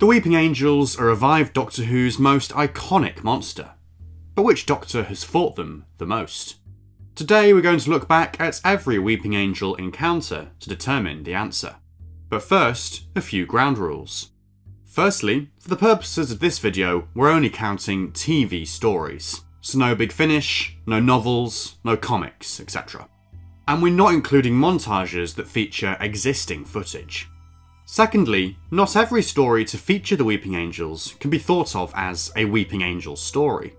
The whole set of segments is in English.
The Weeping Angels are revived Doctor Who's most iconic monster. But which Doctor has fought them the most? Today we're going to look back at every Weeping Angel encounter to determine the answer. But first, a few ground rules. Firstly, for the purposes of this video, we're only counting TV stories. So no Big Finish, no novels, no comics, etc. And we're not including montages that feature existing footage. Secondly, not every story to feature the Weeping Angels can be thought of as a Weeping Angel story.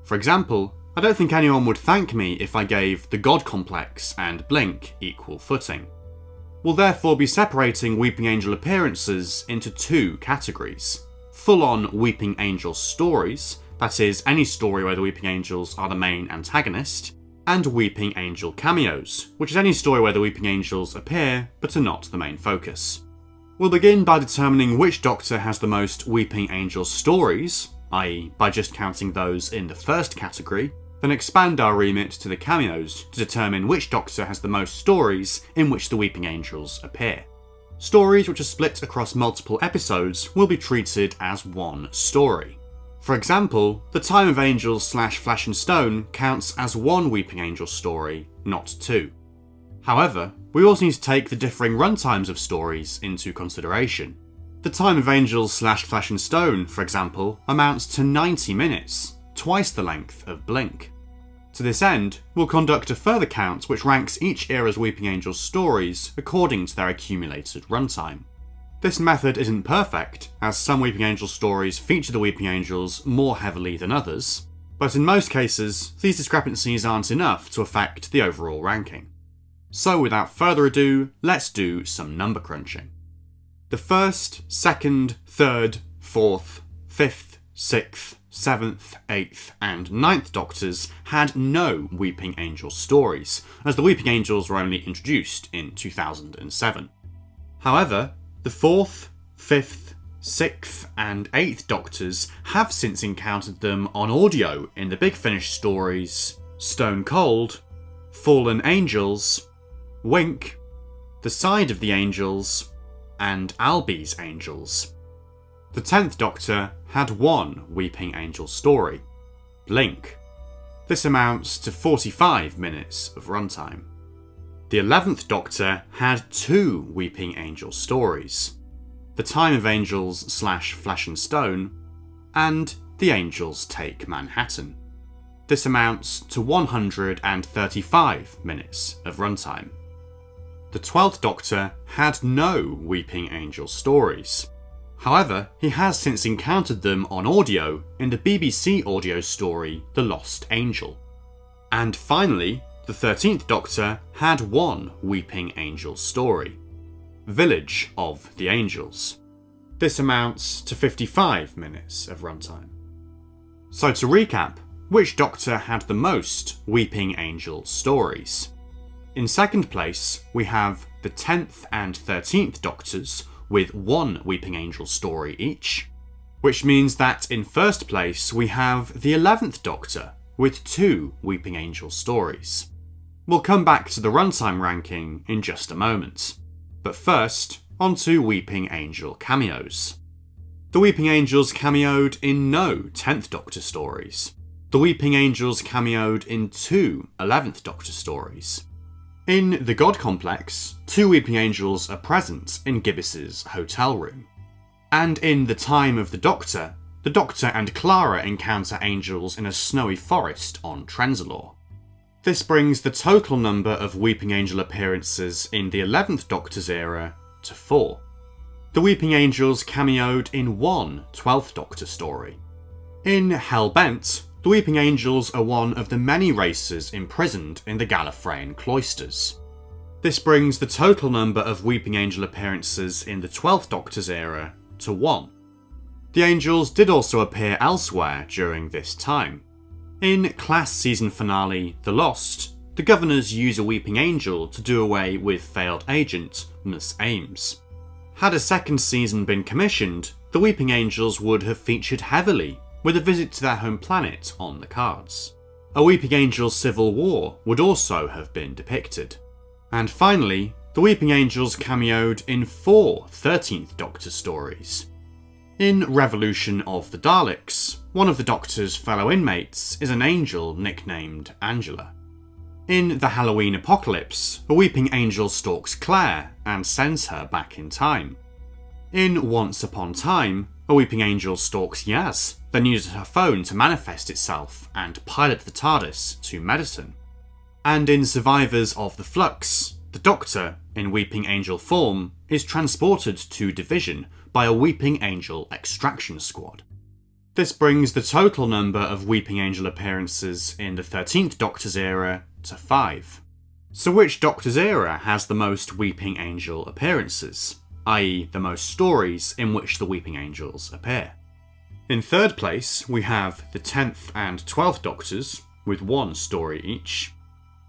For example, I don't think anyone would thank me if I gave The God Complex and Blink equal footing. We'll therefore be separating Weeping Angel appearances into two categories. Full-on Weeping Angel stories, that is, any story where the Weeping Angels are the main antagonist, and Weeping Angel cameos, which is any story where the Weeping Angels appear but are not the main focus. We'll begin by determining which Doctor has the most Weeping Angel stories, i.e. by just counting those in the first category, then expand our remit to the cameos to determine which Doctor has the most stories in which the Weeping Angels appear. Stories which are split across multiple episodes will be treated as one story. For example, The Time of Angels / Flesh and Stone counts as one Weeping Angel story, not two. However, we also need to take the differing runtimes of stories into consideration. The Time of Angels / Flesh and Stone, for example, amounts to 90 minutes, twice the length of Blink. To this end, we'll conduct a further count which ranks each era's Weeping Angels stories according to their accumulated runtime. This method isn't perfect, as some Weeping Angel stories feature the Weeping Angels more heavily than others, but in most cases, these discrepancies aren't enough to affect the overall ranking. So without further ado, let's do some number crunching. The 1st, 2nd, 3rd, 4th, 5th, 6th, 7th, 8th and 9th Doctors had no Weeping Angel stories, as the Weeping Angels were only introduced in 2007. However, the 4th, 5th, 6th and 8th Doctors have since encountered them on audio in the Big Finish stories Stone Cold, Fallen Angels, Wink, The Side of the Angels, and Albie's Angels. The 10th Doctor had one Weeping Angel story, Blink. This amounts to 45 minutes of runtime. The 11th Doctor had two Weeping Angel stories, The Time of Angels / Flesh and Stone, and The Angels Take Manhattan. This amounts to 135 minutes of runtime. The 12th Doctor had no Weeping Angel stories. However, he has since encountered them on audio in the BBC audio story The Lost Angel. And finally, the 13th Doctor had one Weeping Angel story, Village of the Angels. This amounts to 55 minutes of runtime. So to recap, which Doctor had the most Weeping Angel stories? In second place, we have the 10th and 13th Doctors with one Weeping Angel story each, which means that in first place we have the 11th Doctor with two Weeping Angel stories. We'll come back to the runtime ranking in just a moment, but first, onto Weeping Angel cameos. The Weeping Angels cameoed in no 10th Doctor stories. The Weeping Angels cameoed in two 11th Doctor stories. In The God Complex, two Weeping Angels are present in Gibbis's hotel room. And in The Time of the Doctor and Clara encounter angels in a snowy forest on Trenzalore. This brings the total number of Weeping Angel appearances in the 11th Doctor's era to 4. The Weeping Angels cameoed in one 12th Doctor story. In Hellbent, the Weeping Angels are one of the many races imprisoned in the Gallifreyan cloisters. This brings the total number of Weeping Angel appearances in the 12th Doctor's era to 1. The Angels did also appear elsewhere during this time. In Class Season Finale The Lost, the Governors use a Weeping Angel to do away with failed agent Miss Ames. Had a second season been commissioned, the Weeping Angels would have featured heavily, with a visit to their home planet on the cards. A Weeping Angel civil war would also have been depicted. And finally, the Weeping Angels cameoed in 4 13th Doctor stories. In Revolution of the Daleks, one of the Doctor's fellow inmates is an angel nicknamed Angela. In The Halloween Apocalypse, a weeping angel stalks Claire and sends her back in time. In Once Upon Time, a weeping angel stalks Yaz, then uses her phone to manifest itself and pilot the TARDIS to Medicine. And in Survivors of the Flux, the Doctor, in weeping angel form, is transported to Division by a weeping angel extraction squad. This brings the total number of weeping angel appearances in the 13th Doctor's era to 5. So which Doctor's era has the most weeping angel appearances, i.e. the most stories in which the weeping angels appear? In third place, we have the 10th and 12th Doctors, with 1 story each.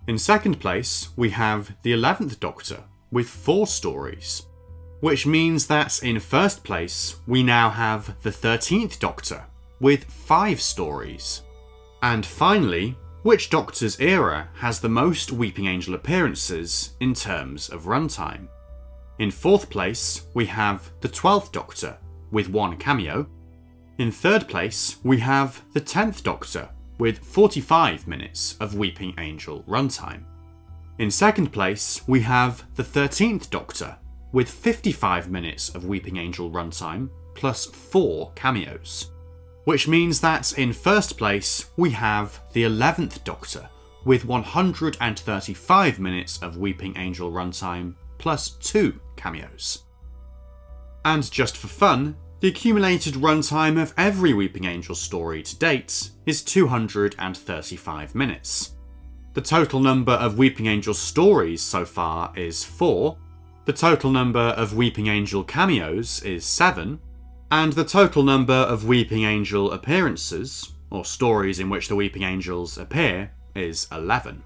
In second place, we have the 11th Doctor, with 4 stories. Which means that in first place, we now have the 13th Doctor, with 5 stories. And finally, which Doctor's era has the most weeping angel appearances in terms of runtime? In fourth place, we have the 12th Doctor, with 1 cameo. In third place, we have the 10th Doctor, with 45 minutes of weeping angel runtime. In second place, we have the 13th Doctor, with 55 minutes of weeping angel runtime, plus 4 cameos. Which means that in first place, we have the 11th Doctor, with 135 minutes of weeping angel runtime, plus 2 cameos. And just for fun, the accumulated runtime of every weeping angel story to date is 235 minutes. The total number of weeping angel stories so far is 4, the total number of weeping angel cameos is 7, and the total number of weeping angel appearances, or stories in which the weeping angels appear, is 11.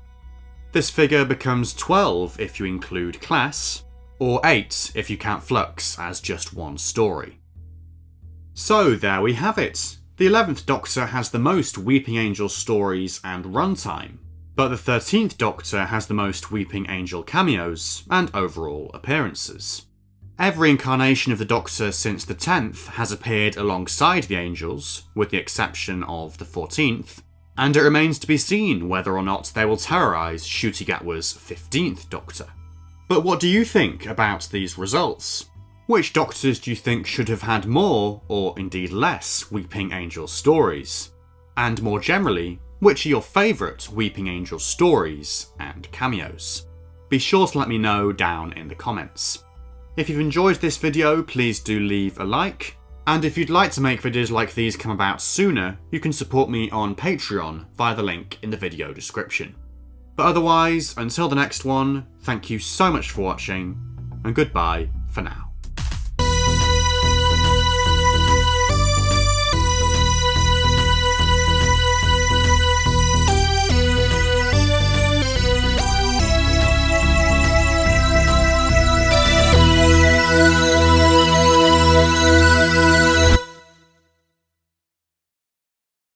This figure becomes 12 if you include Class, or 8 if you count Flux as just 1 story. So there we have it. The 11th Doctor has the most weeping angel stories and runtime, but the 13th Doctor has the most weeping angel cameos and overall appearances. Every incarnation of the Doctor since the 10th has appeared alongside the angels, with the exception of the 14th, and it remains to be seen whether or not they will terrorise Ncuti Gatwa's 15th Doctor. But what do you think about these results? Which Doctors do you think should have had more, or indeed less, weeping angel stories? And more generally, which are your favourite weeping angel stories and cameos? Be sure to let me know down in the comments. If you've enjoyed this video, please do leave a like, and if you'd like to make videos like these come about sooner, you can support me on Patreon via the link in the video description. But otherwise, until the next one, thank you so much for watching, and goodbye for now.